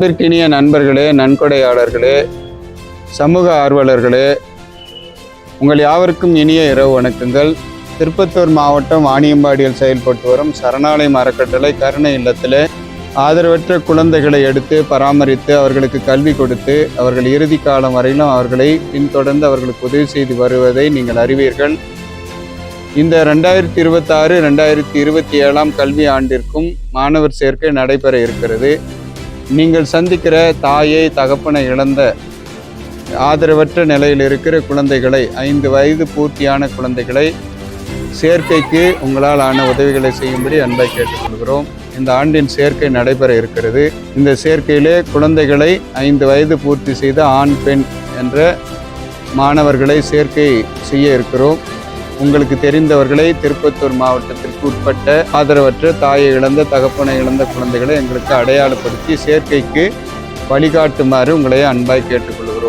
அன்பிற்கினிய நண்பர்களே, நன்கொடையாளர்களே, சமூக ஆர்வலர்களே, உங்கள் யாவருக்கும் இனிய இரவு வணக்கங்கள். திருப்பத்தூர் மாவட்டம் வாணியம்பாடியில் செயல்பட்டு வரும் சரணாலயம் அறக்கட்டளை கருணை இல்லத்தில் ஆதரவற்ற குழந்தைகளை எடுத்து பராமரித்து அவர்களுக்கு கல்வி கொடுத்து அவர்கள் இறுதி காலம் வரையிலும் அவர்களை பின்தொடர்ந்து அவர்களுக்கு உதவி செய்து வருவதை நீங்கள் அறிவீர்கள். இந்த 2026-2027 கல்வி ஆண்டிற்கும் மாணவர் சேர்க்கை நடைபெற இருக்கிறது. நீங்கள் சந்திக்கிற தாயை தகப்பனை இழந்த ஆதரவற்ற நிலையில் இருக்கிற குழந்தைகளை, 5 வயது பூர்த்தியான குழந்தைகளை சேர்க்கைக்கு உங்களால் ஆன உதவிகளை செய்யும்படி அன்பை கேட்டுக்கொள்கிறோம். இந்த ஆண்டின் சேர்க்கை நடைபெற இருக்கிறது. இந்த சேர்க்கையிலே குழந்தைகளை 5 வயது பூர்த்தி செய்த ஆண் பெண் என்ற மாணவர்களை சேர்க்கை செய்ய இருக்கிறோம். உங்களுக்கு தெரிந்தவர்களை திருப்பத்தூர் மாவட்டத்திற்கு உட்பட்ட ஆதரவற்ற தாயை இழந்த தகப்பனை இழந்த குழந்தைகளை எங்களுக்கு அடையாளப்படுத்தி சேர்க்கைக்கு வழிகாட்டுமாறு உங்களை அன்பாய் கேட்டுக்கொள்கிறோம்.